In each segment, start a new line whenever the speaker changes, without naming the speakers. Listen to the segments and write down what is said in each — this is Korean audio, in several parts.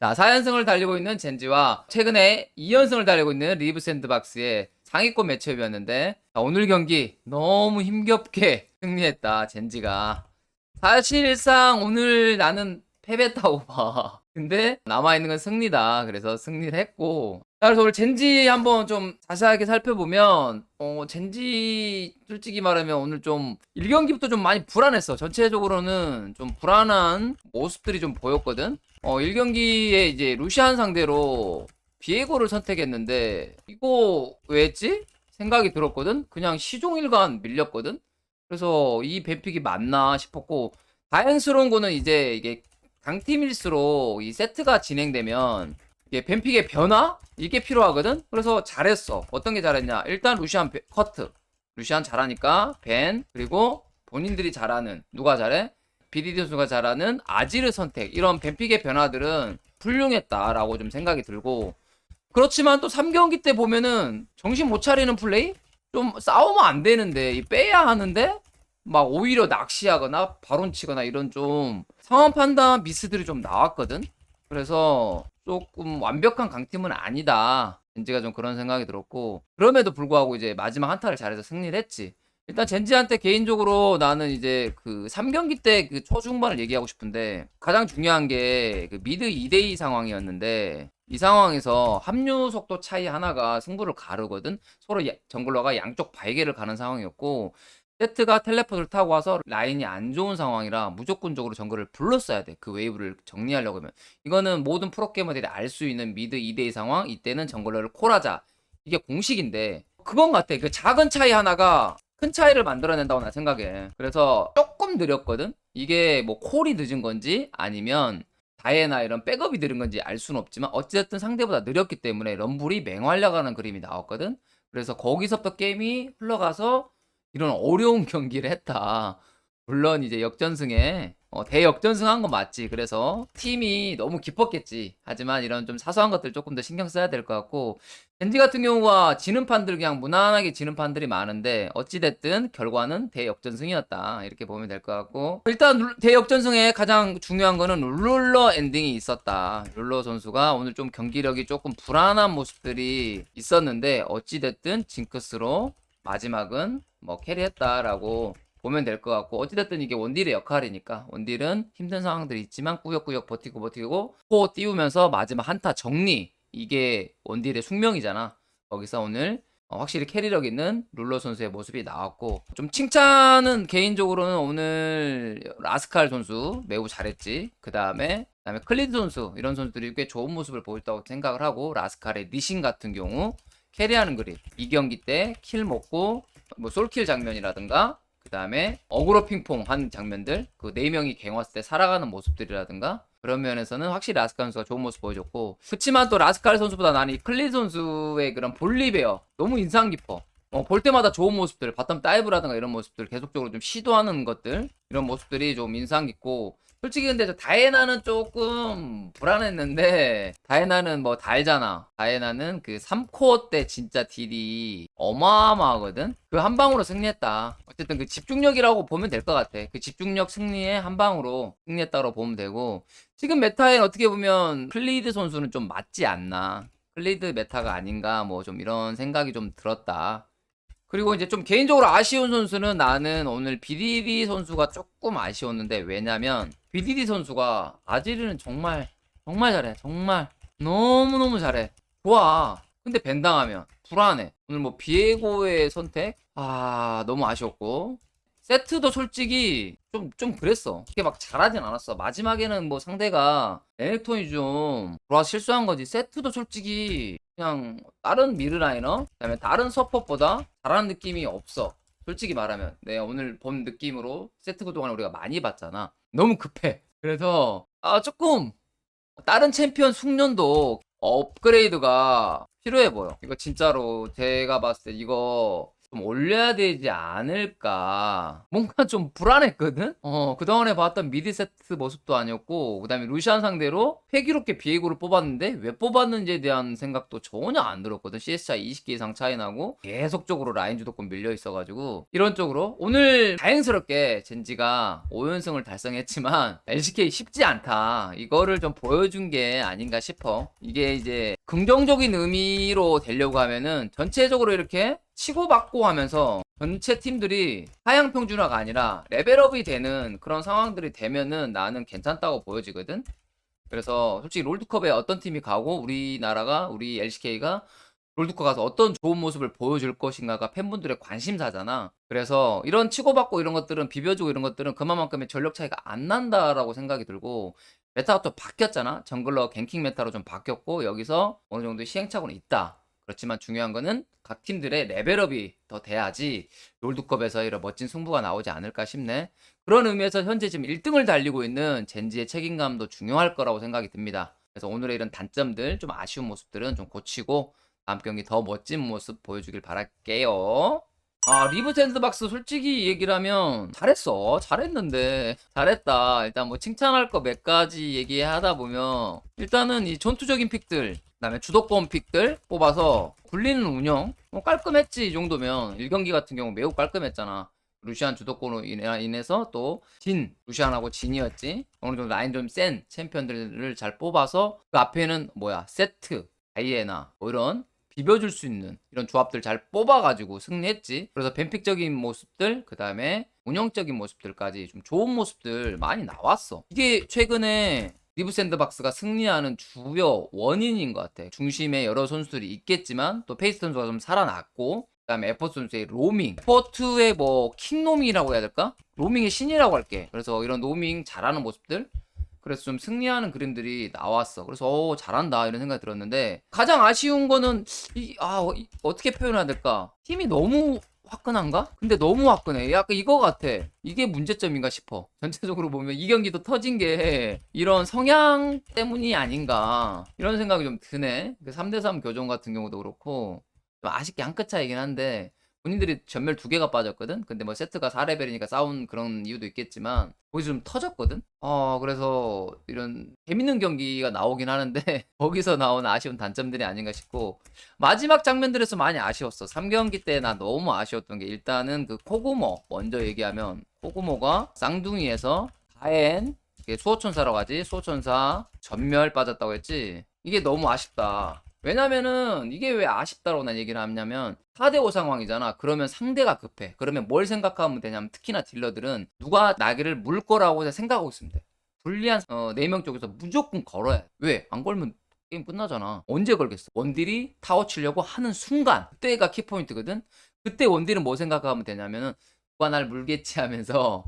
자, 4연승을 달리고 있는 젠지와 최근에 2연승을 달리고 있는 리브 샌드박스의 상위권 매치업이었는데, 자, 오늘 경기 너무 힘겹게 승리했다 젠지가. 사실상 오늘 나는 패배했다고 봐. 근데 남아있는 건 승리다. 그래서 승리를 했고, 자, 그래서 오늘 젠지 한번 좀 자세하게 살펴보면, 젠지 솔직히 말하면 오늘 좀 1경기부터 좀 많이 불안했어. 전체적으로는 좀 불안한 모습들이 좀 보였거든. 1경기에 이제 루시안 상대로 비에고를 선택했는데, 이거 왜 했지? 생각이 들었거든? 그냥 시종일관 밀렸거든? 그래서 이 뱀픽이 맞나 싶었고, 다행스러운 거는 이제 이게 강팀일수록 이 세트가 진행되면 이게 뱀픽의 변화? 이게 필요하거든? 그래서 잘했어. 어떤 게 잘했냐? 일단 루시안 커트. 루시안 잘하니까 벤, 그리고 본인들이 잘하는, 누가 잘해? BDD 선수가 잘하는 아지르 선택. 이런 뱀픽의 변화들은 훌륭했다라고 좀 생각이 들고, 그렇지만 또 3경기 때 보면은 정신 못 차리는 플레이? 좀 싸우면 안 되는데, 이 빼야 하는데, 막 오히려 낚시하거나 바론 치거나 이런 좀 상황 판단 미스들이 좀 나왔거든? 그래서 조금 완벽한 강팀은 아니다. 젠지가 좀 그런 생각이 들었고, 그럼에도 불구하고 이제 마지막 한타를 잘해서 승리를 했지. 일단 젠지한테 개인적으로 나는 이제 그 3경기 때 그 초중반을 얘기하고 싶은데, 가장 중요한 게 그 미드 2대2 상황이었는데, 이 상황에서 합류 속도 차이 하나가 승부를 가르거든. 서로 정글러가 양쪽 발개를 가는 상황이었고, 세트가 텔레포트를 타고 와서 라인이 안 좋은 상황이라 무조건적으로 정글을 불렀어야 돼. 그 웨이브를 정리하려고 하면. 이거는 모든 프로게이머들이 알 수 있는 미드 2대2 상황. 이때는 정글러를 콜하자. 이게 공식인데, 그건 같아. 그 작은 차이 하나가 큰 차이를 만들어낸다고 나 생각해. 그래서 조금 느렸거든. 이게 뭐 콜이 늦은 건지 아니면 다이애나 이런 백업이 느린 건지 알 수는 없지만, 어찌됐든 상대보다 느렸기 때문에 럼블이 맹활약하는 그림이 나왔거든. 그래서 거기서부터 게임이 흘러가서 이런 어려운 경기를 했다. 물론 이제 역전승에 대역전승한 건 맞지. 그래서 팀이 너무 기뻤겠지. 하지만 이런 좀 사소한 것들 조금 더 신경 써야 될 것 같고, 젠지 같은 경우가 지는 판들 그냥 무난하게 지는 판들이 많은데, 어찌됐든 결과는 대역전승이었다. 이렇게 보면 될 것 같고, 일단 대역전승에 가장 중요한 거는 룰러 엔딩이 있었다. 룰러 선수가 오늘 좀 경기력이 조금 불안한 모습들이 있었는데, 어찌됐든 징크스로 마지막은 뭐 캐리했다라고 보면 될 것 같고, 어찌됐든 이게 원딜의 역할이니까, 원딜은 힘든 상황들이 있지만 꾸역꾸역 버티고 코 띄우면서 마지막 한타 정리, 이게 원딜의 숙명이잖아. 거기서 오늘 확실히 캐리력 있는 룰러 선수의 모습이 나왔고, 좀 칭찬은 개인적으로는 오늘 라스칼 선수 매우 잘했지. 그다음에 클리드 선수, 이런 선수들이 꽤 좋은 모습을 보였다고 생각을 하고, 라스칼의 니신 같은 경우 캐리하는 그림, 2경기 때 킬 먹고 뭐 솔킬 장면이라든가, 그 다음에 어그로 핑퐁 한 장면들, 그 4명이 갱왔을 때 살아가는 모습들이라든가, 그런 면에서는 확실히 라스칼 선수가 좋은 모습 보여줬고, 그치만 또 라스칼 선수보다 나는 이 클리 선수의 그런 볼리베어 너무 인상 깊어. 볼 때마다 좋은 모습들, 바텀 다이브라든가 이런 모습들 계속적으로 좀 시도하는 것들, 이런 모습들이 좀 인상 깊고, 솔직히 근데 저 다이애나는 조금 불안했는데, 다이애나는 뭐 다 알잖아. 다이애나는 그 3코어 때 진짜 딜이 어마어마하거든. 그 한 방으로 승리했다. 어쨌든 그 집중력이라고 보면 될 것 같아. 그 집중력 승리에 한 방으로 승리했다고 보면 되고, 지금 메타엔 어떻게 보면 클리드 선수는 좀 맞지 않나. 클리드 메타가 아닌가, 뭐 좀 이런 생각이 좀 들었다. 그리고 이제 좀 개인적으로 아쉬운 선수는, 나는 오늘 BDD 선수가 조금 아쉬웠는데, 왜냐면 BDD 선수가 아지르는 정말 정말 잘해. 정말 너무너무 잘해. 좋아. 근데 벤당하면 불안해. 오늘 뭐 비에고의 선택? 너무 아쉬웠고, 세트도 솔직히 좀 그랬어. 그렇게 막 잘하진 않았어. 마지막에는 뭐 상대가 레넥톤이 좀 돌아서 실수한 거지. 세트도 솔직히 그냥 다른 미드라이너, 그다음에 다른 서폿보다 잘하는 느낌이 없어. 솔직히 말하면 내가 오늘 본 느낌으로 세트 그동안 우리가 많이 봤잖아. 너무 급해. 그래서 조금 다른 챔피언 숙련도 업그레이드가 필요해 보여. 이거 진짜로 제가 봤을 때 이거 좀 올려야 되지 않을까. 뭔가 좀 불안했거든? 그동안에 봤던 미드 세트 모습도 아니었고, 그 다음에 루시안 상대로 패기롭게 비에고를 뽑았는데, 왜 뽑았는지에 대한 생각도 전혀 안 들었거든. CS 차 20개 이상 차이 나고, 계속적으로 라인 주도권 밀려 있어가지고, 이런 쪽으로. 오늘 다행스럽게 젠지가 5연승을 달성했지만, LCK 쉽지 않다. 이거를 좀 보여준 게 아닌가 싶어. 이게 이제 긍정적인 의미로 되려고 하면은 전체적으로 이렇게 치고받고 하면서 전체 팀들이 하향 평준화가 아니라 레벨업이 되는 그런 상황들이 되면은 나는 괜찮다고 보여지거든. 그래서 솔직히 롤드컵에 어떤 팀이 가고 우리나라가 우리 LCK가 롤드컵 가서 어떤 좋은 모습을 보여줄 것인가가 팬분들의 관심사잖아. 그래서 이런 치고받고 이런 것들은 비벼주고 이런 것들은 그만큼의 전력 차이가 안 난다라고 생각이 들고 메타가 또 바뀌었잖아. 정글러 갱킹 메타로 좀 바뀌었고 여기서 어느 정도 시행착오는 있다. 그렇지만 중요한 거는 각 팀들의 레벨업이 더 돼야지 롤드컵에서 이런 멋진 승부가 나오지 않을까 싶네. 그런 의미에서 현재 지금 1등을 달리고 있는 젠지의 책임감도 중요할 거라고 생각이 듭니다. 그래서 오늘의 이런 단점들, 좀 아쉬운 모습들은 좀 고치고 다음 경기 더 멋진 모습 보여주길 바랄게요. 리브 샌드박스 솔직히 얘기를 하면 잘했는데 잘했다. 일단 뭐 칭찬할 거 몇 가지 얘기하다 보면 일단은 이 전투적인 픽들 그다음에 주도권 픽들 뽑아서 굴리는 운영 깔끔했지. 이 정도면 1경기 같은 경우 매우 깔끔했잖아. 루시안 주도권으로 인해서 또 루시안하고 진이었지. 어느 정도 라인 좀 센 챔피언들을 잘 뽑아서 그 앞에는 뭐야 세트 다이애나 뭐 이런 비벼줄 수 있는 이런 조합들 잘 뽑아가지고 승리했지. 그래서 뱀픽적인 모습들, 그 다음에 운영적인 모습들까지 좀 좋은 모습들 많이 나왔어. 이게 최근에 리브 샌드박스가 승리하는 주요 원인인 것 같아. 중심에 여러 선수들이 있겠지만 또 페이스 선수가 좀 살아났고 그 다음에 에포트 선수의 로밍 에포트의 뭐 킹로밍이라고 해야 될까? 로밍의 신이라고 할게. 그래서 이런 로밍 잘하는 모습들 그래서 좀 승리하는 그림들이 나왔어. 그래서 잘한다 이런 생각이 들었는데 가장 아쉬운 거는 어떻게 표현해야 될까? 팀이 너무 화끈한가? 근데 너무 화끈해. 약간 이거 같아. 이게 문제점인가 싶어. 전체적으로 보면 이 경기도 터진 게 이런 성향 때문이 아닌가 이런 생각이 좀 드네. 그 3대3 교정 같은 경우도 그렇고 좀 아쉽게 한 끗 차이긴 한데 본인들이 전멸 2개가 빠졌거든? 근데 뭐 세트가 4레벨이니까 싸운 그런 이유도 있겠지만 거기서 좀 터졌거든? 그래서 이런 재밌는 경기가 나오긴 하는데 거기서 나온 아쉬운 단점들이 아닌가 싶고 마지막 장면들에서 많이 아쉬웠어. 3경기 때 나 너무 아쉬웠던 게 일단은 그 코구모 먼저 얘기하면 코구모가 쌍둥이에서 다엔 수호천사라고 하지. 수호천사 전멸 빠졌다고 했지. 이게 너무 아쉽다. 왜냐면은 이게 왜 아쉽다고 난 얘기를 하냐면 4대5 상황이잖아. 그러면 상대가 급해. 그러면 뭘 생각하면 되냐면 특히나 딜러들은 누가 나기를 물 거라고 생각하고 있으면 돼. 불리한 4명 쪽에서 무조건 걸어야 돼. 왜? 안 걸면 게임 끝나잖아. 언제 걸겠어? 원딜이 타워 치려고 하는 순간 그때가 키포인트거든. 그때 원딜은 뭐 생각하면 되냐면은 누가 날 물겠지 하면서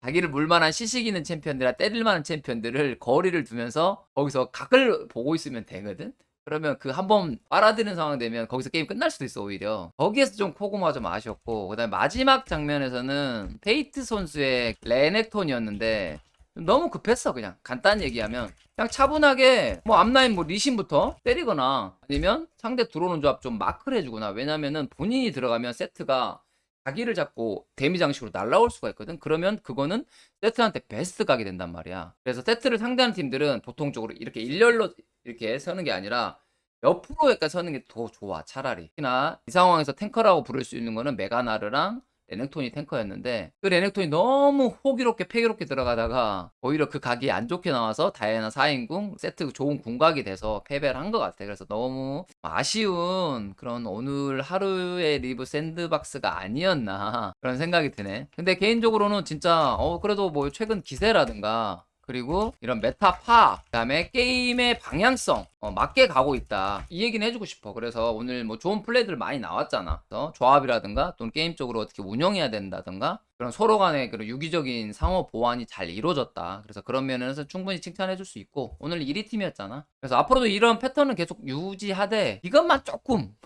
자기를 물만한 시식 있는 챔피언들이나 때릴 만한 챔피언들을 거리를 두면서 거기서 각을 보고 있으면 되거든. 그러면 그 한 번 빨아들이는 상황 되면 거기서 게임 끝날 수도 있어 오히려. 거기에서 좀 코고마 좀 아쉬웠고 그다음에 마지막 장면에서는 페이트 선수의 레넥톤이었는데 너무 급했어. 그냥 간단히 얘기하면 그냥 차분하게 뭐 앞라인 뭐 리신부터 때리거나 아니면 상대 들어오는 조합 좀 마크를 해주거나. 왜냐면은 본인이 들어가면 세트가 자기를 잡고 데미 장식으로 날라올 수가 있거든. 그러면 그거는 세트한테 베스트 각이 된단 말이야. 그래서 세트를 상대하는 팀들은 보통적으로 이렇게 일렬로 이렇게 서는 게 아니라 옆으로 약간 서는 게 더 좋아 차라리. 특히나 이 상황에서 탱커라고 부를 수 있는 거는 메가나르랑 레넥톤이 탱커였는데 그 레넥톤이 너무 호기롭게 패기롭게 들어가다가 오히려 그 각이 안 좋게 나와서 다이애나 4인궁 세트 좋은 궁각이 돼서 패배를 한 것 같아. 그래서 너무 아쉬운 그런 오늘 하루의 리브 샌드박스가 아니었나 그런 생각이 드네. 근데 개인적으로는 진짜 그래도 뭐 최근 기세라든가 그리고 이런 메타파 그다음에 게임의 방향성 맞게 가고 있다 이 얘기는 해주고 싶어. 그래서 오늘 뭐 좋은 플레이들 많이 나왔잖아. 그래서 조합이라든가 또는 게임적으로 어떻게 운영해야 된다든가 그런 서로 간의 그런 유기적인 상호 보완이 잘 이루어졌다. 그래서 그런 면에서 충분히 칭찬해줄 수 있고 오늘 1위 팀이었잖아. 그래서 앞으로도 이런 패턴은 계속 유지하되 이것만 조금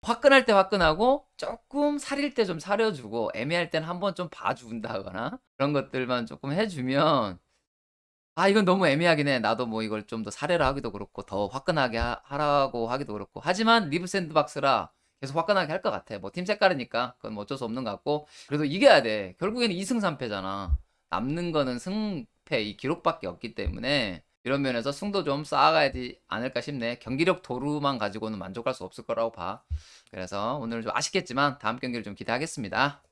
화끈할 때 화끈하고 조금 사릴 때 좀 사려주고 애매할 땐 한번 좀 봐준다거나 그런 것들만 조금 해주면 이건 너무 애매하긴 해. 나도 뭐 이걸 좀 더 사례를 하기도 그렇고, 더 화끈하게 하라고 하기도 그렇고. 하지만 리브 샌드박스라 계속 화끈하게 할 것 같아. 뭐 팀 색깔이니까 그건 뭐 어쩔 수 없는 것 같고 그래도 이겨야 돼. 결국에는 2승 3패잖아. 남는 거는 승패 이 기록밖에 없기 때문에 이런 면에서 승도 좀 쌓아가야 되지 않을까 싶네. 경기력 도루만 가지고는 만족할 수 없을 거라고 봐. 그래서 오늘 좀 아쉽겠지만 다음 경기를 좀 기대하겠습니다.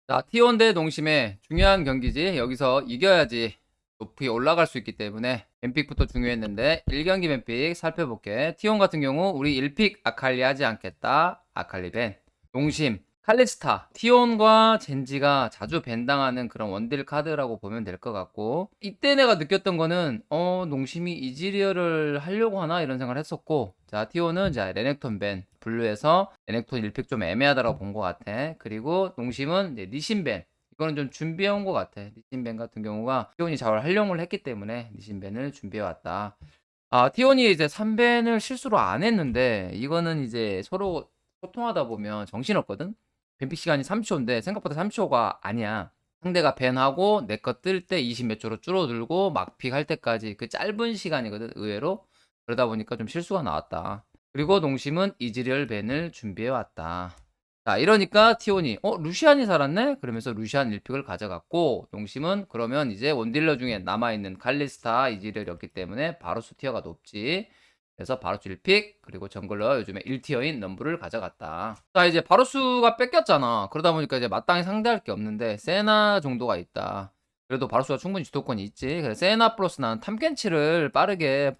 자, T1 대 농심의 중요한 경기지. 여기서 이겨야지 높이 올라갈 수 있기 때문에 뱀픽부터 중요했는데 1경기 뱀픽 살펴볼게. T1 같은 경우 우리 1픽 아칼리 하지 않겠다. 아칼리 밴. 농심 칼리스타. T1과 젠지가 자주 밴당하는 그런 원딜 카드라고 보면 될 것 같고 이때 내가 느꼈던 거는 농심이 이지리얼을 하려고 하나 이런 생각을 했었고 자 T1은 자 레넥톤 밴 블루에서 레넥톤 1픽 좀 애매하다라고 본 것 같아. 그리고 농심은 이제 니신 밴 이거는 좀 준비해온 것 같아. 니신벤 같은 경우가 T1이 잘 활용을 했기 때문에 니신벤을 준비해왔다. 아, T1이 이제 3벤을 실수로 안 했는데, 이거는 이제 서로 소통하다 보면 정신없거든? 벤픽 시간이 3초인데, 생각보다 3초가 아니야. 상대가 벤하고 내 거 뜰 때 20 몇 초로 줄어들고 막픽 할 때까지 그 짧은 시간이거든, 의외로. 그러다 보니까 좀 실수가 나왔다. 그리고 농심은 이즈리얼 벤을 준비해왔다. 자, 이러니까 T1이 루시안이 살았네? 그러면서 루시안 1픽을 가져갔고 농심은 그러면 이제 원딜러 중에 남아있는 칼리스타 이지리얼이었기 때문에 바로스 티어가 높지. 그래서 바로스 1픽 그리고 정글러 요즘에 1티어인 넘브를 가져갔다. 자, 이제 바로스가 뺏겼잖아. 그러다 보니까 이제 마땅히 상대할 게 없는데 세나 정도가 있다. 그래도 바로스가 충분히 주도권이 있지. 그래서 세나 플러스 난 탐켄치를 빠르게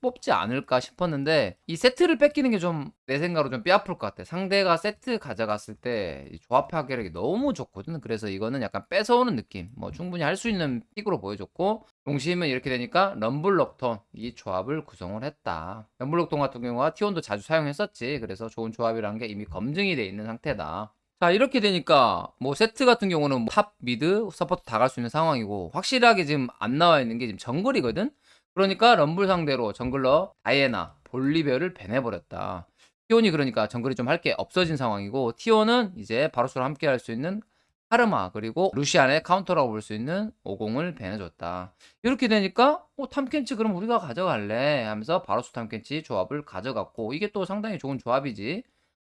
뽑지 않을까 싶었는데 이 세트를 뺏기는 게 좀 내 생각으로 좀 뼈아플 것 같아. 상대가 세트 가져갔을 때 조합 파괴력이 너무 좋거든. 그래서 이거는 약간 뺏어오는 느낌. 뭐 충분히 할 수 있는 픽으로 보여줬고 동심은 이렇게 되니까 럼블럭톤 이 조합을 구성을 했다. 럼블럭톤 같은 경우가 T1도 자주 사용했었지. 그래서 좋은 조합이라는 게 이미 검증이 돼 있는 상태다. 자, 이렇게 되니까 뭐 세트 같은 경우는 탑, 미드, 서포트 다 갈 수 있는 상황이고 확실하게 지금 안 나와 있는 게 지금 정글이거든. 그러니까 럼블 상대로 정글러 다이애나, 볼리베어를 배내버렸다. T1이 그러니까 정글이 좀 할 게 없어진 상황이고 T1은 이제 바로스랑 함께 할 수 있는 카르마 그리고 루시안의 카운터라고 볼 수 있는 50을 배내줬다. 이렇게 되니까 탐켄치 그럼 우리가 가져갈래 하면서 바로스 탐켄치 조합을 가져갔고 이게 또 상당히 좋은 조합이지.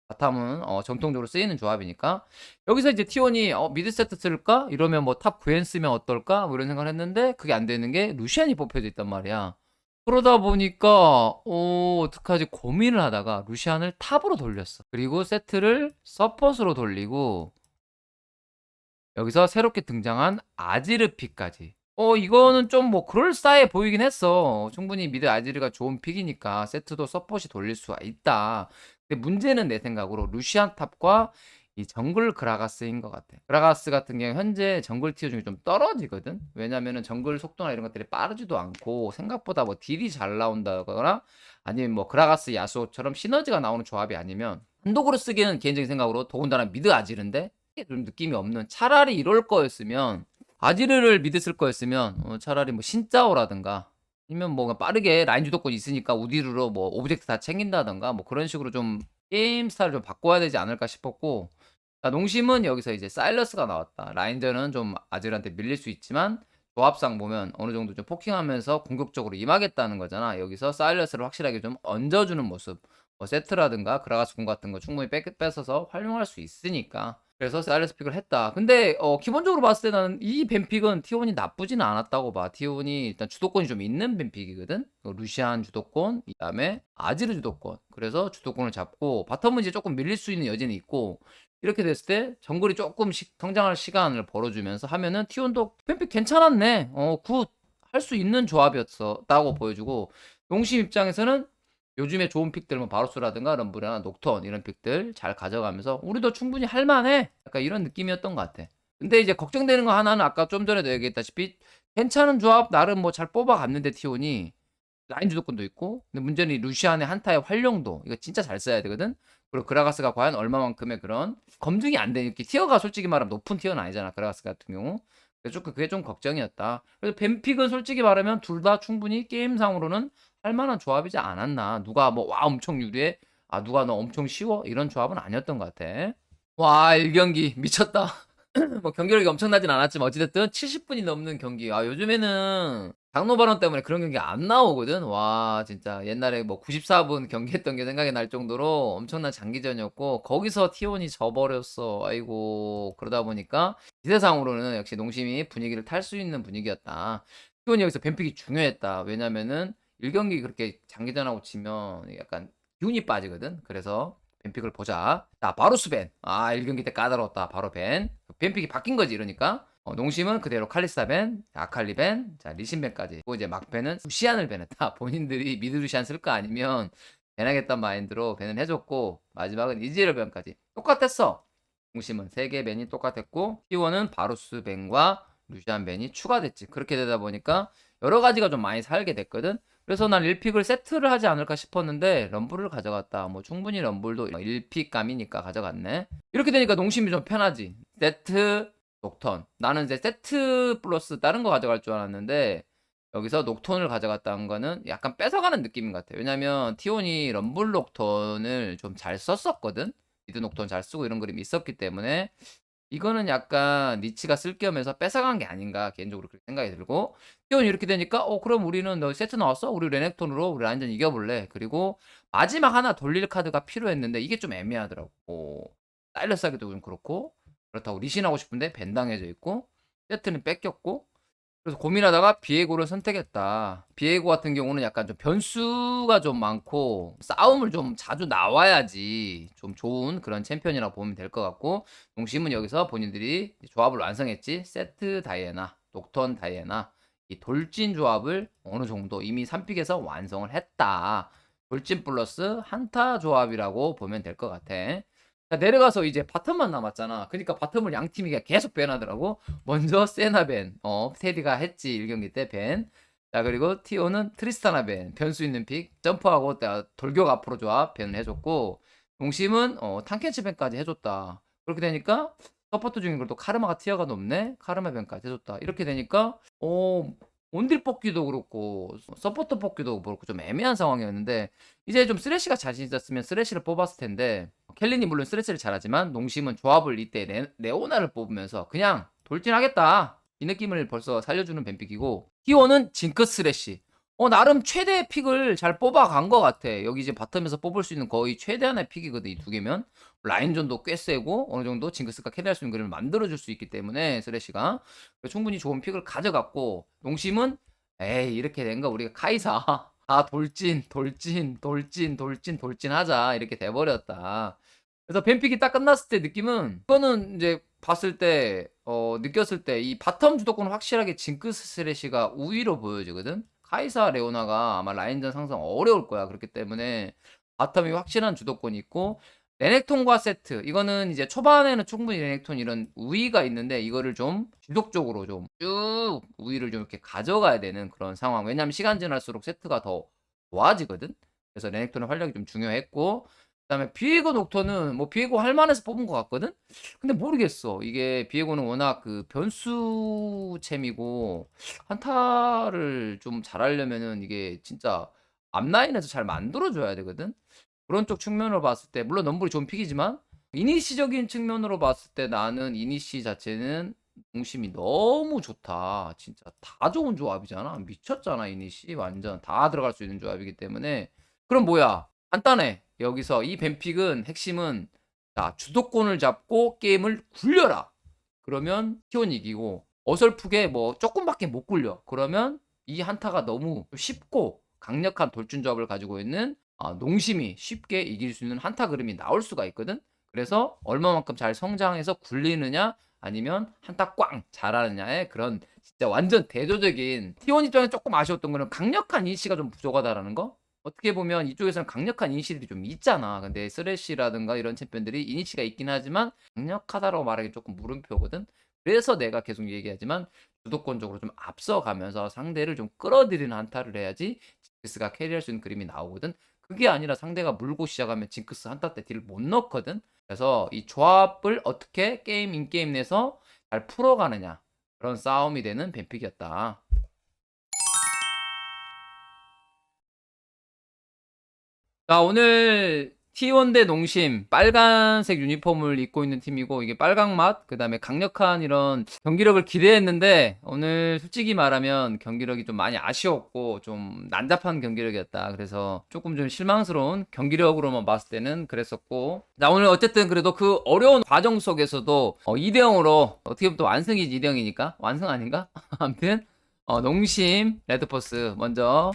바텀은 정통적으로 쓰이는 조합이니까 여기서 이제 T1이 미드 세트 쓸까? 이러면 뭐 탑 구엔 쓰면 어떨까? 뭐 이런 생각을 했는데 그게 안 되는 게 루시안이 뽑혀져 있단 말이야. 그러다 보니까 어떡하지 고민을 하다가 루시안을 탑으로 돌렸어. 그리고 세트를 서폿으로 돌리고 여기서 새롭게 등장한 아지르픽까지. 이거는 좀 뭐 그럴싸해 보이긴 했어. 충분히 미드 아지르가 좋은 픽이니까 세트도 서폿이 돌릴 수가 있다. 근데 문제는 내 생각으로 루시안 탑과 이 정글 그라가스인 것 같아. 그라가스 같은 경우 현재 정글 티어 중에 좀 떨어지거든. 왜냐면은 정글 속도나 이런 것들이 빠르지도 않고 생각보다 뭐 딜이 잘 나온다거나 아니면 뭐 그라가스 야수처럼 시너지가 나오는 조합이 아니면 한독으로 쓰기에는 개인적인 생각으로 더군다나 미드 아지르인데 좀 느낌이 없는 차라리 이럴 거였으면 아지르를 미드 쓸 거였으면 차라리 뭐 신짜오라든가 아니면 뭐 빠르게 라인 주도권이 있으니까 우디르로 뭐 오브젝트 다 챙긴다던가 뭐 그런 식으로 좀 게임 스타일을 좀 바꿔야 되지 않을까 싶었고 자, 농심은 여기서 이제 사일러스가 나왔다. 라인전은 좀 아지르한테 밀릴 수 있지만 조합상 보면 어느 정도 좀 포킹하면서 공격적으로 임하겠다는 거잖아. 여기서 사일러스를 확실하게 좀 얹어주는 모습 뭐 세트라든가 그라가스 궁 같은 거 충분히 뺏어서 활용할 수 있으니까 그래서 사일러스 픽을 했다. 근데 기본적으로 봤을 때 나는 이 뱀픽은 T1이 나쁘지는 않았다고 봐. T1이 일단 주도권이 좀 있는 뱀픽이거든. 루시안 주도권, 그다음에 아지르 주도권. 그래서 주도권을 잡고 바텀은 이제 조금 밀릴 수 있는 여지는 있고 이렇게 됐을 때 정글이 조금씩 성장할 시간을 벌어주면서 하면은 T1도 뱀픽 괜찮았네. 굿. 할 수 있는 조합이었다고 보여주고 용심 입장에서는 요즘에 좋은 픽들 뭐 바로스라든가 럼블이나 녹턴 이런 픽들 잘 가져가면서 우리도 충분히 할만해 약간 이런 느낌이었던 것 같아. 근데 이제 걱정되는 거 하나는 아까 좀 전에도 얘기했다시피 괜찮은 조합 나름 뭐 잘 뽑아갔는데 T1이 라인 주도권도 있고 근데 문제는 이 루시안의 한타의 활용도 이거 진짜 잘 써야 되거든. 그리고 그라가스가 과연 얼마만큼의 그런 검증이 안 되니까 티어가 솔직히 말하면 높은 티어는 아니잖아 그라가스 같은 경우. 그래서 그게 좀 걱정이었다. 그래서 뱀픽은 솔직히 말하면 둘 다 충분히 게임상으로는 할 만한 조합이지 않았나. 누가 뭐 와 엄청 유리해. 아 누가 너 엄청 쉬워. 이런 조합은 아니었던 것 같아. 와 1경기 미쳤다. 뭐 경기력이 엄청나진 않았지만 어찌됐든 70분이 넘는 경기. 아 요즘에는 장로 발언 때문에 그런 경기 안 나오거든. 와 진짜 옛날에 뭐 94분 경기했던 게 생각이 날 정도로 엄청난 장기전이었고 거기서 T1이 져버렸어. 아이고 그러다 보니까 기세상으로는 역시 농심이 분위기를 탈 수 있는 분위기였다. T1이 여기서 뱀픽이 중요했다. 왜냐면은 1경기 그렇게 장기전하고 치면 약간 기운이 빠지거든. 그래서 뱀픽을 보자. 자 바로 수벤. 아 1경기 때 까다로웠다. 바로 벤. 뱀픽이 바뀐 거지 이러니까. 농심은 그대로 칼리스타 벤, 아칼리 벤, 자 리신 벤까지. 그리고 이제 막벤은 루시안을 벤했다. 본인들이 미드 루시안 쓸까 아니면 벤하겠다는 마인드로 벤을 해줬고 마지막은 이즈리얼 벤까지 똑같았어. 농심은 3개 벤이 똑같았고 T1은 바루스 벤과 루시안 벤이 추가됐지. 그렇게 되다 보니까 여러 가지가 좀 많이 살게 됐거든. 그래서 난 1픽을 세트를 하지 않을까 싶었는데 럼블을 가져갔다. 뭐 충분히 럼블도 1픽 감이니까 가져갔네. 이렇게 되니까 농심이 좀 편하지. 세트 녹턴. 나는 이제 세트 플러스 다른 거 가져갈 줄 알았는데 여기서 녹턴을 가져갔다는 거는 약간 뺏어가는 느낌인 것 같아요. 왜냐면 티온이 럼블 녹턴을 좀 잘 썼었거든. 미드 녹턴 잘 쓰고 이런 그림이 있었기 때문에 이거는 약간 니치가 쓸 겸해서 뺏어간 게 아닌가 개인적으로 그렇게 생각이 들고 티온이 이렇게 되니까 그럼 우리는 너 세트 나왔어? 우리 레넥톤으로 우리 라인전 이겨볼래. 그리고 마지막 하나 돌릴 카드가 필요했는데 이게 좀 애매하더라고. 사일러스 하기도 좀 그렇고 그렇다고 리신하고 싶은데 벤당해져 있고 세트는 뺏겼고 그래서 고민하다가 비에고를 선택했다. 비에고 같은 경우는 약간 좀 변수가 좀 많고 싸움을 좀 자주 나와야지 좀 좋은 그런 챔피언이라고 보면 될 것 같고 농심은 여기서 본인들이 조합을 완성했지. 세트 다이애나, 녹턴 다이애나 이 돌진 조합을 어느 정도 이미 3픽에서 완성을 했다. 돌진 플러스 한타 조합이라고 보면 될 것 같아. 자, 내려가서 이제 바텀만 남았잖아. 그러니까 바텀을 양 팀이 계속 밴하더라고. 먼저 세나 밴, 테디가 했지 1경기 때 밴. 자 그리고 티오는 트리스타나 밴, 변수 있는 픽, 점프하고 돌격 앞으로 조합 밴을 해줬고, 동심은 탕켄치 밴까지 해줬다. 그렇게 되니까 서포트 중인 걸 또 카르마가 티어가 높네. 카르마 밴까지 해줬다. 이렇게 되니까 온딜 뽑기도 그렇고 서포터 뽑기도 그렇고 좀 애매한 상황이었는데 이제 좀 쓰레쉬가 자신 있었으면 쓰레쉬를 뽑았을 텐데 켈린이 물론 쓰레쉬를 잘하지만 농심은 조합을 이때 레오나를 뽑으면서 그냥 돌진하겠다 이 느낌을 벌써 살려주는 뱀픽이고 T1은 징크 쓰레쉬 나름 최대의 픽을 잘 뽑아간 것 같아. 여기 이제 바텀에서 뽑을 수 있는 거의 최대한의 픽이거든 이 두 개면. 라인전도 꽤 세고 어느 정도 징크스가 캐리할 수 있는 그림을 만들어줄 수 있기 때문에 쓰레쉬가 충분히 좋은 픽을 가져갔고 농심은 에이 이렇게 된 거 우리가 카이사 돌진 하자 이렇게 돼버렸다. 그래서 뱀픽이 딱 끝났을 때 느낌은 이거는 이제 봤을 때 느꼈을 때 이 바텀 주도권은 확실하게 징크스 스레시가 우위로 보여지거든. 카이사 레오나가 아마 라인전 상승 어려울 거야. 그렇기 때문에 바텀이 확실한 주도권이 있고 레넥톤과 세트 이거는 이제 초반에는 충분히 레넥톤 이런 우위가 있는데 이거를 좀 지속적으로 좀 쭉 우위를 좀 이렇게 가져가야 되는 그런 상황. 왜냐면 시간 지날수록 세트가 더 좋아지거든. 그래서 레넥톤의 활력이 좀 중요했고 그다음에 비에고 녹턴은 뭐 비에고 할만해서 뽑은 것 같거든. 근데 모르겠어. 이게 비에고는 워낙 그 변수챔이고 한타를 좀 잘하려면은 이게 진짜 앞라인에서 잘 만들어줘야 되거든. 그런 쪽 측면으로 봤을 때 물론 넘블이 좋은 픽이지만 이니시적인 측면으로 봤을 때 나는 이니시 자체는 중심이 너무 좋다. 진짜 다 좋은 조합이잖아. 미쳤잖아 이니시 완전 다 들어갈 수 있는 조합이기 때문에 그럼 뭐야 간단해. 여기서 이 뱀픽은 핵심은 자 주도권을 잡고 게임을 굴려라. 그러면 티온 이기고 어설프게 뭐 조금밖에 못 굴려. 그러면 이 한타가 너무 쉽고 강력한 돌진 조합을 가지고 있는 농심이 쉽게 이길 수 있는 한타 그림이 나올 수가 있거든. 그래서 얼마만큼 잘 성장해서 굴리느냐 아니면 한타 꽝 잘하느냐의 그런 진짜 완전 대조적인 T1 입장에 조금 아쉬웠던 거는 강력한 이니시가 좀 부족하다라는 거. 어떻게 보면 이쪽에서는 강력한 이니시들이 좀 있잖아. 근데 쓰레쉬라든가 이런 챔피언들이 이니시가 있긴 하지만 강력하다라고 말하기 조금 물음표거든. 그래서 내가 계속 얘기하지만 주도권적으로 좀 앞서가면서 상대를 좀 끌어들이는 한타를 해야지 징크스가 캐리할 수 있는 그림이 나오거든. 그게 아니라 상대가 물고 시작하면 징크스 한타 때 딜을 못 넣거든. 그래서 이 조합을 어떻게 게임 인게임 내서 잘 풀어가느냐 그런 싸움이 되는 뱀픽이었다. 자 오늘 T1 대 농심 빨간색 유니폼을 입고 있는 팀이고 이게 빨강맛 그 다음에 강력한 이런 경기력을 기대했는데 오늘 솔직히 말하면 경기력이 좀 많이 아쉬웠고 좀 난잡한 경기력이었다. 그래서 조금 좀 실망스러운 경기력으로만 봤을 때는 그랬었고 자 오늘 어쨌든 그래도 그 어려운 과정 속에서도 2대0으로 어떻게 보면 또 완승이지 2대0이니까 완승 아닌가? 아무튼 농심 레드포스 먼저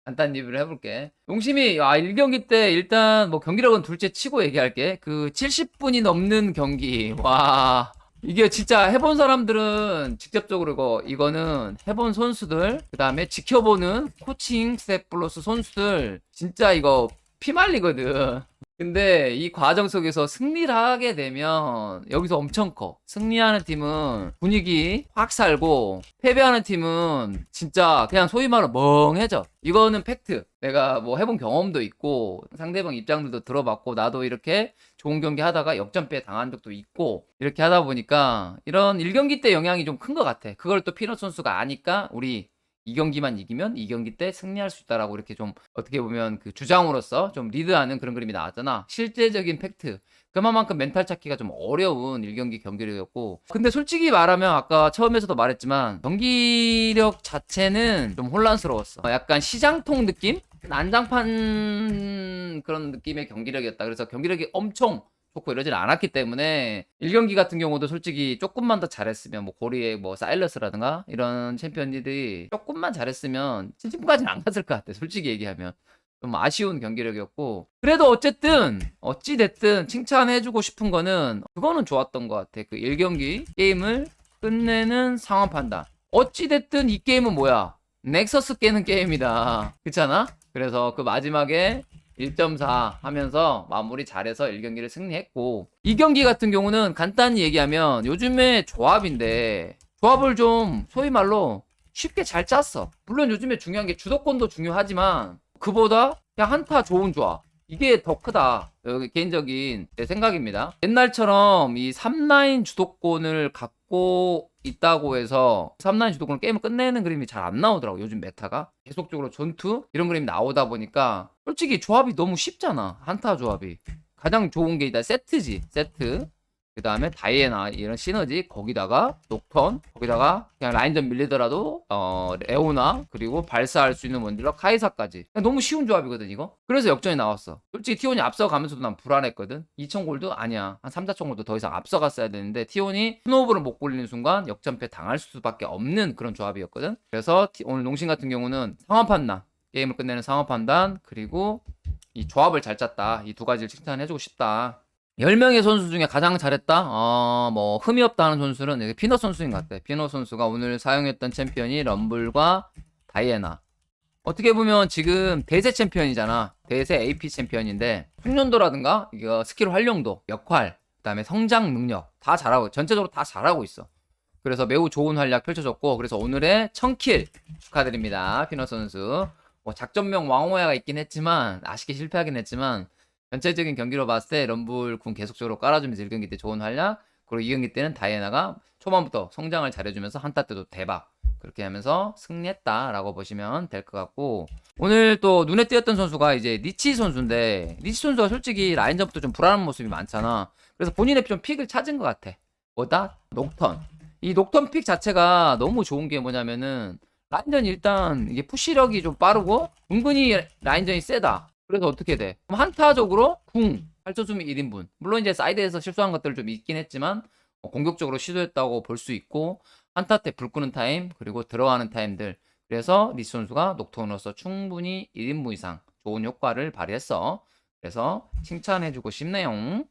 간단 리뷰를 해볼게. 용심이 1경기 때 일단 뭐 경기력은 둘째 치고 얘기할게. 그 70분이 넘는 경기. 와. 이게 진짜 해본 사람들은 직접적으로 이거는 해본 선수들 그 다음에 지켜보는 코칭 스텝 플러스 선수들 진짜 이거 피말리거든. 근데 이 과정 속에서 승리를 하게 되면 여기서 엄청 커. 승리하는 팀은 분위기 확 살고 패배하는 팀은 진짜 그냥 소위 말하면 멍해져. 이거는 팩트. 내가 뭐 해본 경험도 있고 상대방 입장들도 들어봤고 나도 이렇게 좋은 경기 하다가 역전패 당한 적도 있고 이렇게 하다 보니까 이런 1경기 때 영향이 좀 큰 것 같아. 그걸 또 피넛 선수가 아니까 우리 2경기만 이기면 2경기 때 승리할 수 있다라고 이렇게 좀 어떻게 보면 그 주장으로서 좀 리드하는 그런 그림이 나왔잖아. 실제적인 팩트. 그만큼 멘탈 찾기가 좀 어려운 1경기 경기력이었고 근데 솔직히 말하면 아까 처음에서도 말했지만 경기력 자체는 좀 혼란스러웠어. 약간 시장통 느낌? 난장판 그런 느낌의 경기력이었다. 그래서 경기력이 엄청 좋고 이러진 않았기 때문에 1경기 같은 경우도 솔직히 조금만 더 잘했으면 뭐 고리의 뭐 사일러스라든가 이런 챔피언들이 조금만 잘했으면 70까지는 안 갔을 것 같아. 솔직히 얘기하면 좀 아쉬운 경기력이었고 그래도 어쨌든 어찌됐든 칭찬해주고 싶은 거는 그거는 좋았던 것 같아. 그 1경기 게임을 끝내는 상황 판단. 어찌됐든 이 게임은 뭐야? 넥서스 깨는 게임이다. 그렇잖아? 그래서 그 마지막에 1.4 하면서 마무리 잘해서 1경기를 승리했고 2경기 같은 경우는 간단히 얘기하면 요즘에 조합인데 조합을 좀 소위 말로 쉽게 잘 짰어. 물론 요즘에 중요한 게 주도권도 중요하지만 그보다 그냥 한타 좋은 조합 이게 더 크다. 개인적인 내 생각입니다. 옛날처럼 이 3라인 주도권을 갖고 있다고 해서 3라인 주도권을 게임을 끝내는 그림이 잘 안 나오더라고. 요즘 메타가 계속적으로 전투 이런 그림이 나오다 보니까 솔직히 조합이 너무 쉽잖아. 한타 조합이 가장 좋은 게 일단 세트지. 세트 그 다음에 다이애나 이런 시너지 거기다가 녹턴 거기다가 그냥 라인전 밀리더라도 레오나 그리고 발사할 수 있는 원딜러 카이사까지 너무 쉬운 조합이거든 이거. 그래서 역전이 나왔어. 솔직히 T1이 앞서가면서도 난 불안했거든. 2000골드 아니야 한 3, 4,000골드 더 이상 앞서갔어야 되는데 T1이 스노우볼을 못 굴리는 순간 역전패 당할 수밖에 없는 그런 조합이었거든. 그래서 오늘 농심 같은 경우는 상황 판단 게임을 끝내는 상황 판단 그리고 이 조합을 잘 짰다. 이 두 가지를 칭찬해주고 싶다. 10명의 선수 중에 가장 잘했다? 뭐 흠이 없다 하는 선수는 피넛 선수인 것 같아. 피넛 선수가 오늘 사용했던 챔피언이 럼블과 다이애나. 어떻게 보면 지금 대세 챔피언이잖아. 대세 AP 챔피언인데 숙련도라든가 이거 스킬 활용도, 역할, 그다음에 성장 능력 다 잘하고 전체적으로 다 잘하고 있어. 그래서 매우 좋은 활약 펼쳐졌고 그래서 오늘의 1000킬 축하드립니다. 피넛 선수. 뭐 작전명 왕호야가 있긴 했지만 아쉽게 실패하긴 했지만 전체적인 경기로 봤을 때 럼블 궁 계속적으로 깔아주면서 1경기 때 좋은 활약 그리고 2경기 때는 다이애나가 초반부터 성장을 잘해주면서 한타 때도 대박 그렇게 하면서 승리했다라고 보시면 될 것 같고 오늘 또 눈에 띄었던 선수가 이제 리치 선수인데 리치 선수가 솔직히 라인전부터 좀 불안한 모습이 많잖아. 그래서 본인의 좀 픽을 찾은 것 같아. 뭐다? 녹턴. 이 녹턴 픽 자체가 너무 좋은 게 뭐냐면은 라인전 일단 이게 푸시력이 좀 빠르고 은근히 라인전이 세다. 그래서 어떻게 돼? 한타적으로 궁 8초수미 1인분 물론 이제 사이드에서 실수한 것들 좀 있긴 했지만 공격적으로 시도했다고 볼 수 있고 한타 때 불 끄는 타임 그리고 들어가는 타임들 그래서 리치 선수가 녹턴으로서 충분히 1인분 이상 좋은 효과를 발휘했어. 그래서 칭찬해주고 싶네요.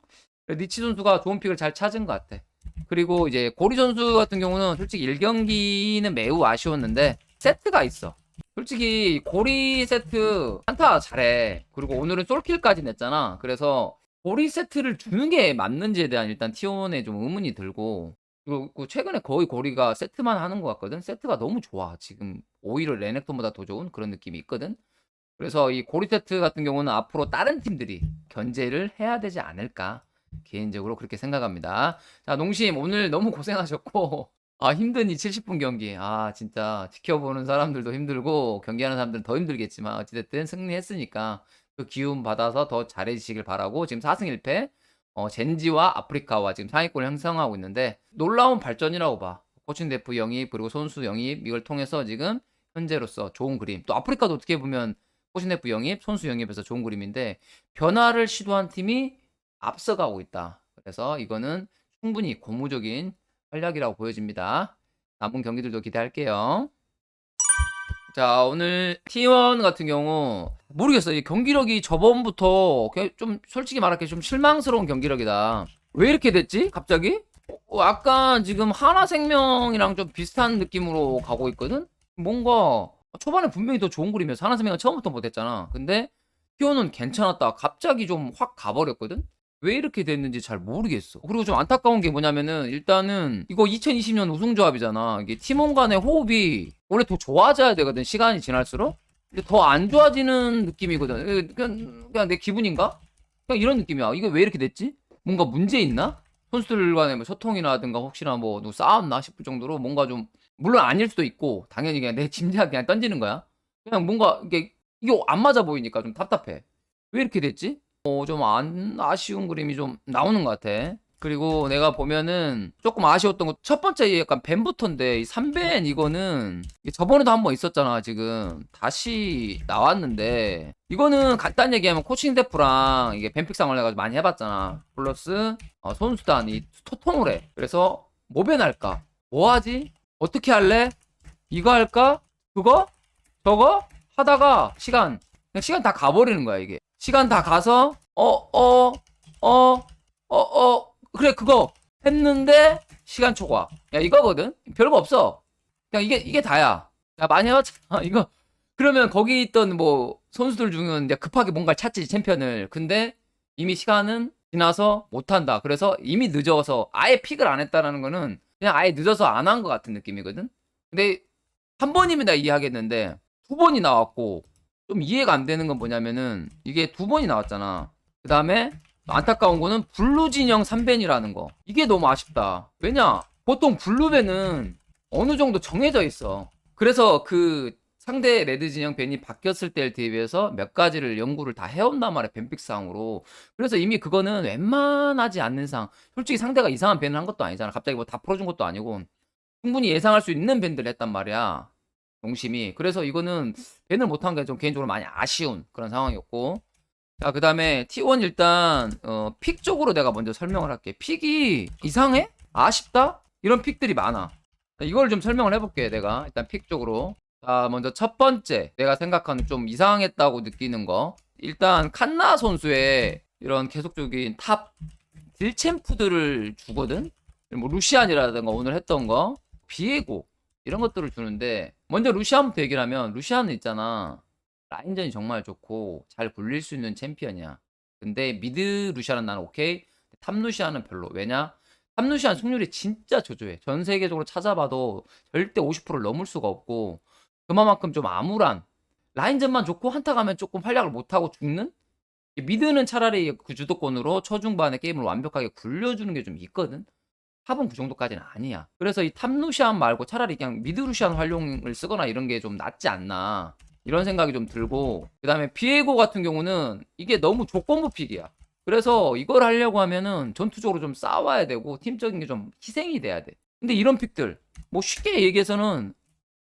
리치 선수가 좋은 픽을 잘 찾은 것 같아. 그리고 이제 고리 선수 같은 경우는 솔직히 1경기는 매우 아쉬웠는데 세트가 있어. 솔직히 고리 세트 한타 잘해. 그리고 오늘은 솔킬까지 냈잖아. 그래서 고리 세트를 주는 게 맞는지에 대한 일단 T1에 좀 의문이 들고 그리고 최근에 거의 고리가 세트만 하는 것 같거든. 세트가 너무 좋아. 지금 오히려 레넥톤보다 더 좋은 그런 느낌이 있거든. 그래서 이 고리 세트 같은 경우는 앞으로 다른 팀들이 견제를 해야 되지 않을까 개인적으로 그렇게 생각합니다. 자 농심 오늘 너무 고생하셨고 힘든 이 70분 경기. 진짜 지켜보는 사람들도 힘들고 경기하는 사람들은 더 힘들겠지만 어찌됐든 승리했으니까 그 기운 받아서 더 잘해주시길 바라고 지금 4승 1패 젠지와 아프리카와 지금 상위권을 형성하고 있는데 놀라운 발전이라고 봐. 코칭 대프 영입 그리고 선수 영입 이걸 통해서 지금 현재로서 좋은 그림. 또 아프리카도 어떻게 보면 코칭 대프 영입, 선수 영입에서 좋은 그림인데 변화를 시도한 팀이 앞서가고 있다. 그래서 이거는 충분히 고무적인 활약이라고 보여집니다. 남은 경기들도 기대할게요. 자, 오늘 T1 같은 경우 모르겠어. 이 경기력이 저번부터 좀 솔직히 말할게 좀 실망스러운 경기력이다. 왜 이렇게 됐지? 갑자기? 약간 지금 하나생명이랑 좀 비슷한 느낌으로 가고 있거든? 뭔가 초반에 분명히 더 좋은 그림이었어. 하나생명은 처음부터 못했잖아. 근데 T1은 괜찮았다. 갑자기 좀 확 가버렸거든? 왜 이렇게 됐는지 잘 모르겠어. 그리고 좀 안타까운 게 뭐냐면은 일단은 이거 2020년 우승조합이잖아. 이게 팀원 간의 호흡이 원래 더 좋아져야 되거든. 시간이 지날수록. 근데 더 안 좋아지는 느낌이거든. 그냥 내 기분인가? 그냥 이런 느낌이야. 이게 왜 이렇게 됐지? 뭔가 문제 있나? 선수들 간의 뭐 소통이라든가 혹시나 뭐 누구 싸웠나 싶을 정도로 뭔가 좀 물론 아닐 수도 있고 당연히 그냥 내 짐작 그냥 던지는 거야. 그냥 뭔가 이게 안 맞아 보이니까 좀 답답해. 왜 이렇게 됐지? 좀 아쉬운 그림이 좀 나오는 것 같아. 그리고 내가 보면은 조금 아쉬웠던 거 첫 번째 약간 벤부터인데 이 3벤 이거는 저번에도 한번 있었잖아. 지금 다시 나왔는데 이거는 간단히 얘기하면 코칭 데프랑 이게 벤픽상을 해가지고 많이 해봤잖아. 플러스 선수단이 소통을 해. 그래서 뭐 변할까? 뭐 하지? 어떻게 할래? 이거 할까? 그거? 저거? 하다가 그냥 시간 다 가버리는 거야 이게. 시간 다 가서 그래 그거 했는데 시간 초과. 야 이거거든. 별거 없어. 그냥 이게 다야. 야 많이 해봤잖아 이거. 그러면 거기 있던 뭐 선수들 중은 이제 급하게 뭔가를 찾지 챔피언을. 근데 이미 시간은 지나서 못한다. 그래서 이미 늦어서 아예 픽을 안 했다라는 거는 그냥 아예 늦어서 안 한 것 같은 느낌이거든. 근데 한 번이면 나 이해하겠는데 두 번이 나왔고 좀 이해가 안 되는 건 뭐냐면은 이게 두 번이 나왔잖아. 그 다음에 안타까운 거는 블루 진영 3벤이라는 거. 이게 너무 아쉽다. 왜냐? 보통 블루벤은 어느 정도 정해져 있어. 그래서 그 상대 레드 진영 벤이 바뀌었을 때를 대비해서 몇 가지를 연구를 다 해온단 말이야. 벤픽상으로. 그래서 이미 그거는 웬만하지 않는 상. 솔직히 상대가 이상한 벤을 한 것도 아니잖아. 갑자기 뭐 다 풀어준 것도 아니고. 충분히 예상할 수 있는 밴드를 했단 말이야. 용심이. 그래서 이거는 밴을 못한 게 좀 개인적으로 많이 아쉬운 그런 상황이었고. 자, 그 다음에 T1 일단, 픽 쪽으로 내가 먼저 설명을 할게. 픽이 이상해? 아쉽다? 이런 픽들이 많아. 이걸 좀 설명을 해볼게, 내가. 일단 픽 쪽으로. 자, 먼저 첫 번째. 내가 생각하는 좀 이상했다고 느끼는 거. 일단, 칸나 선수의 이런 계속적인 탑 딜챔프들을 주거든? 뭐, 루시안이라든가 오늘 했던 거. 비에고. 이런 것들을 주는데, 먼저 루시안부터 얘기를 하면, 루시안은 있잖아. 라인전이 정말 좋고 잘 굴릴 수 있는 챔피언이야. 근데 미드 루시안은 나는 오케이. 탑 루시안은 별로. 왜냐? 탑 루시안 승률이 진짜 저조해. 전 세계적으로 찾아봐도 절대 50%를 넘을 수가 없고 그만큼 좀 암울한 라인전만 좋고 한타 가면 조금 활약을 못하고 죽는? 미드는 차라리 그 주도권으로 초중반에 게임을 완벽하게 굴려주는 게 좀 있거든. 탑은 그 정도까지는 아니야. 그래서 이 탑 루시안 말고 차라리 그냥 미드 루시안 활용을 쓰거나 이런 게 좀 낫지 않나. 이런 생각이 좀 들고 그 다음에 비에고 같은 경우는 이게 너무 조건부 픽이야. 그래서 이걸 하려고 하면은 전투적으로 좀 싸워야 되고 팀적인 게 좀 희생이 돼야 돼. 근데 이런 픽들 뭐 쉽게 얘기해서는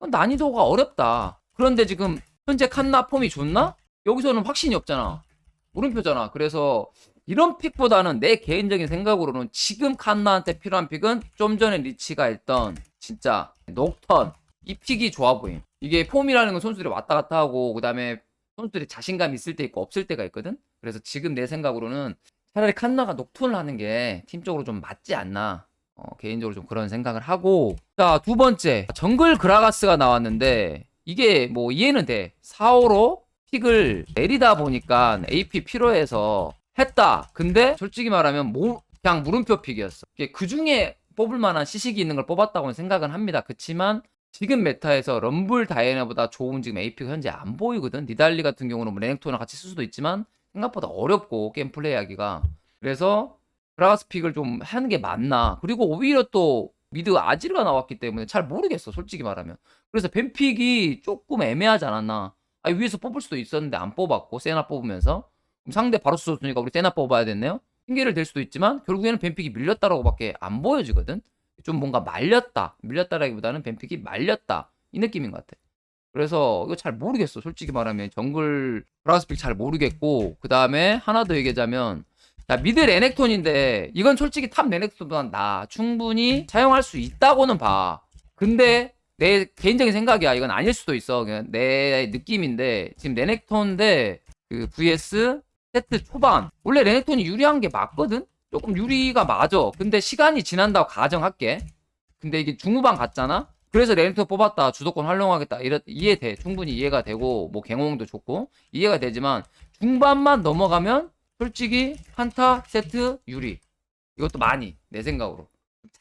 난이도가 어렵다. 그런데 지금 현재 칸나 폼이 좋나? 여기서는 확신이 없잖아. 물음표잖아. 그래서 이런 픽보다는 내 개인적인 생각으로는 지금 칸나한테 필요한 픽은 좀 전에 리치가 했던 진짜 녹턴 이 픽이 좋아 보임. 이게 폼이라는 건 선수들이 왔다 갔다 하고 그 다음에 선수들이 자신감 있을 때 있고 없을 때가 있거든. 그래서 지금 내 생각으로는 차라리 칸나가 녹톤을 하는 게 팀적으로 좀 맞지 않나. 개인적으로 좀 그런 생각을 하고. 자, 두 번째 정글 그라가스가 나왔는데 이게 뭐 이해는 돼. 4호로 픽을 내리다 보니까 AP 필요해서 했다. 근데 솔직히 말하면 그냥 물음표 픽이었어. 그 중에 뽑을 만한 시식이 있는 걸 뽑았다고는 생각은 합니다. 그치만 지금 메타에서 럼블 다이애나보다 좋은 지금 AP가 현재 안 보이거든. 니달리 같은 경우는 뭐 레넥톤이랑 같이 쓸 수도 있지만 생각보다 어렵고 게임 플레이하기가. 그래서 그라가스 픽을 좀 하는 게 맞나. 그리고 오히려 또 미드 아지르가 나왔기 때문에 잘 모르겠어 솔직히 말하면. 그래서 뱀픽이 조금 애매하지 않았나. 아, 위에서 뽑을 수도 있었는데 안 뽑았고 세나 뽑으면서 그럼 상대 바로스 줬으니까 우리 세나 뽑아야 됐네요. 핑계를 댈 수도 있지만 결국에는 뱀픽이 밀렸다라고밖에 안 보여지거든. 좀 뭔가 밀렸다라기보다는 뱀픽이 말렸다 이 느낌인 것 같아. 그래서 이거 잘 모르겠어. 솔직히 말하면 정글 브라우스픽 잘 모르겠고, 그 다음에 하나 더 얘기하자면, 자, 미드 레넥톤인데 이건 솔직히 탑 레넥톤보다 나 충분히 사용할 수 있다고는 봐. 근데 내 개인적인 생각이야. 이건 아닐 수도 있어. 그냥 내 느낌인데 지금 레넥톤인데 그 vs 세트 초반 원래 레넥톤이 유리한 게 맞거든. 조금 유리가 맞아. 근데 시간이 지난다고 가정할게. 근데 이게 중후반 갔잖아. 그래서 레넥톤 뽑았다. 주도권 활용하겠다. 이해돼. 충분히 이해가 되고 뭐 갱호응도 좋고 이해가 되지만 중반만 넘어가면 솔직히 한타 세트 유리. 이것도 많이 내 생각으로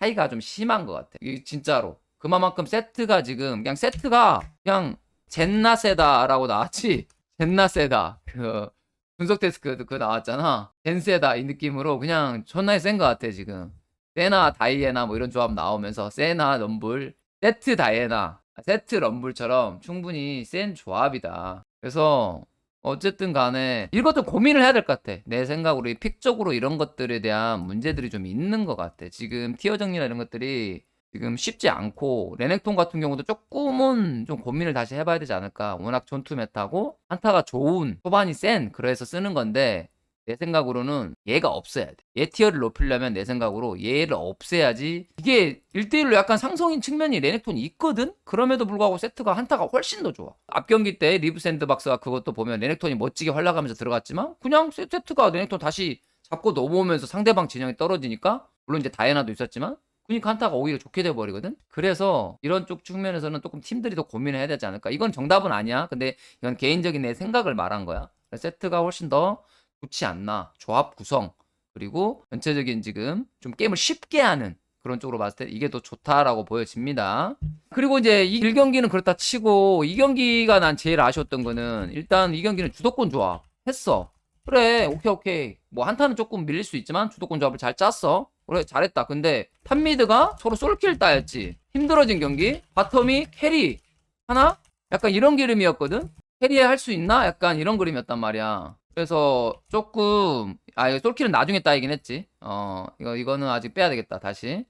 차이가 좀 심한 것 같아. 이게 진짜로. 그만큼 세트가 지금 그냥 세트가 그냥 젠나 세다라고 나왔지. 젠나 세다. 그 분석 데스크 그 나왔잖아. 젠세다 이 느낌으로 그냥 존나 센 것 같아 지금. 세나 다이애나 뭐 이런 조합 나오면서 세나 럼블 세트 다이애나 세트 럼블처럼 충분히 센 조합이다. 그래서 어쨌든 간에 이것도 고민을 해야 될 것 같아. 내 생각으로 이 픽적으로 이런 것들에 대한 문제들이 좀 있는 것 같아. 지금 티어 정리나 이런 것들이 지금 쉽지 않고 레넥톤 같은 경우도 조금은 좀 고민을 다시 해봐야 되지 않을까. 워낙 전투 메타고 한타가 좋은 초반이 센 그래서 쓰는 건데 내 생각으로는 얘가 없어야 돼. 얘 티어를 높이려면 내 생각으로 얘를 없애야지. 이게 1대1로 약간 상성인 측면이 레넥톤이 있거든? 그럼에도 불구하고 세트가 한타가 훨씬 더 좋아. 앞 경기 때 리브 샌드박스가 그것도 보면 레넥톤이 멋지게 활락하면서 들어갔지만 그냥 세트가 레넥톤 다시 잡고 넘어오면서 상대방 진영이 떨어지니까 물론 이제 다이애나도 있었지만 그러니까 한타가 오히려 좋게 돼버리거든. 그래서 이런 쪽 측면에서는 조금 팀들이 더 고민을 해야 되지 않을까. 이건 정답은 아니야. 근데 이건 개인적인 내 생각을 말한 거야. 세트가 훨씬 더 좋지 않나. 조합 구성 그리고 전체적인 지금 좀 게임을 쉽게 하는 그런 쪽으로 봤을 때 이게 더 좋다라고 보여집니다. 그리고 이제 이 1경기는 그렇다 치고 2경기가 난 제일 아쉬웠던 거는 일단 2경기는 주도권 조합 했어. 그래 오케이 뭐 한타는 조금 밀릴 수 있지만 주도권 조합을 잘 짰어. 그래 잘했다. 근데 탑미드가 서로 솔킬 따였지. 힘들어진 경기. 바텀이 캐리 하나? 약간 이런 그림이었거든. 캐리에 할 수 있나? 약간 이런 그림이었단 말이야. 그래서 조금 이거 솔킬은 나중에 따이긴 했지. 이거는 아직 빼야 되겠다. 다시.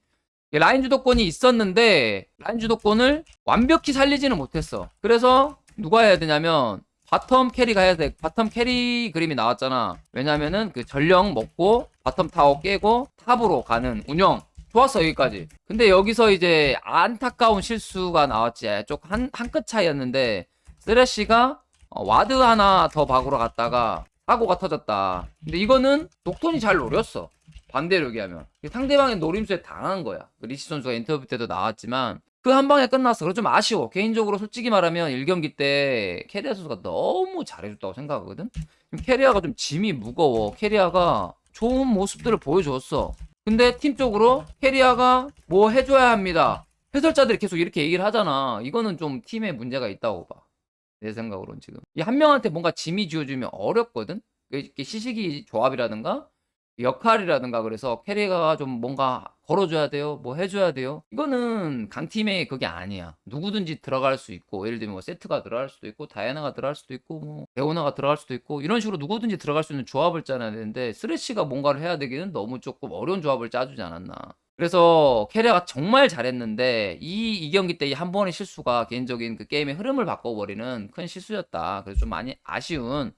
라인 주도권이 있었는데 라인 주도권을 완벽히 살리지는 못했어. 그래서 누가 해야 되냐면 바텀 캐리가 해야 돼. 바텀 캐리 그림이 나왔잖아. 왜냐면은 그 전령 먹고 바텀 타워 깨고 탑으로 가는 운영. 좋았어 여기까지. 근데 여기서 이제 안타까운 실수가 나왔지. 조금 한 끗 차이였는데 쓰레쉬가 와드 하나 더 박으러 갔다가 사고가 터졌다. 근데 이거는 녹톤이 잘 노렸어. 반대로 얘기하면 상대방의 노림수에 당한 거야. 리시 선수가 인터뷰 때도 나왔지만 그 한 방에 끝났어. 그래서 좀 아쉬워. 개인적으로 솔직히 말하면 1경기 때 캐리아 선수가 너무 잘해줬다고 생각하거든. 캐리아가 좀 짐이 무거워. 캐리아가 좋은 모습들을 보여줬어. 근데 팀적으로 캐리아가 뭐 해줘야 합니다. 해설자들이 계속 이렇게 얘기를 하잖아. 이거는 좀 팀에 문제가 있다고 봐. 내 생각으로는 지금 이 한 명한테 뭔가 짐이 지어주면 어렵거든. 이렇게 시식이 조합이라든가 역할이라든가 그래서 캐리어가 좀 뭔가 걸어줘야 돼요. 뭐 해줘야 돼요. 이거는 강팀의 그게 아니야. 누구든지 들어갈 수 있고 예를 들면 뭐 세트가 들어갈 수도 있고 다이애나가 들어갈 수도 있고 뭐 레오나가 들어갈 수도 있고 이런 식으로 누구든지 들어갈 수 있는 조합을 짜놔야 되는데 쓰레쉬가 뭔가를 해야 되기는 너무 조금 어려운 조합을 짜주지 않았나. 그래서 캐리어가 정말 잘했는데 이 경기 때 한 번의 실수가 개인적인 그 게임의 흐름을 바꿔버리는 큰 실수였다. 그래서 좀 많이 아쉬운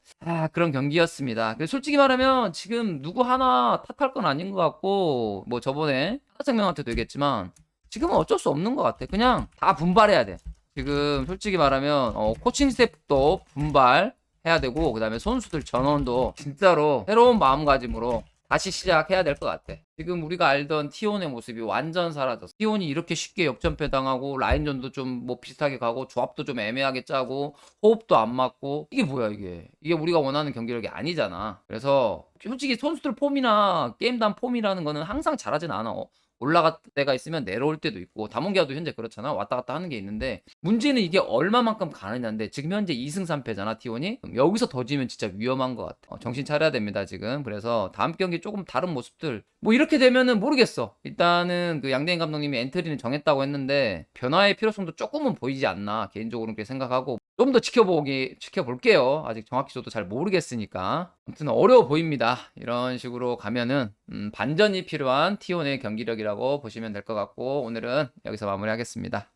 그런 경기였습니다. 그래서 솔직히 말하면 지금 누구 하나 탓할 건 아닌 것 같고 뭐 저번에 하나생명한테도 얘기했지만 지금은 어쩔 수 없는 것 같아. 그냥 다 분발해야 돼. 지금 솔직히 말하면 코칭 스태프도 분발해야 되고 그 다음에 선수들 전원도 진짜로 새로운 마음가짐으로 다시 시작해야 될 것 같아. 지금 우리가 알던 T1의 모습이 완전 사라졌어. T1이 이렇게 쉽게 역전패 당하고 라인전도 좀 뭐 비슷하게 가고 조합도 좀 애매하게 짜고 호흡도 안 맞고 이게 뭐야 이게. 이게 우리가 원하는 경기력이 아니잖아. 그래서 솔직히 선수들 폼이나 게임단 폼이라는 거는 항상 잘하진 않아. 올라갈 때가 있으면 내려올 때도 있고 다몬기아도 현재 그렇잖아. 왔다 갔다 하는 게 있는데 문제는 이게 얼마만큼 가느냐인데 지금 현재 2승 3패잖아 T1이. 여기서 더 지면 진짜 위험한 것 같아. 정신 차려야 됩니다 지금. 그래서 다음 경기 조금 다른 모습들 뭐 이렇게 되면은 모르겠어. 일단은 그 양대인 감독님이 엔트리는 정했다고 했는데 변화의 필요성도 조금은 보이지 않나 개인적으로는 그렇게 생각하고 좀 더 지켜볼게요. 아직 정확히 저도 잘 모르겠으니까. 아무튼 어려워 보입니다. 이런 식으로 가면은 반전이 필요한 T1의 경기력이라고 보시면 될 것 같고, 오늘은 여기서 마무리하겠습니다.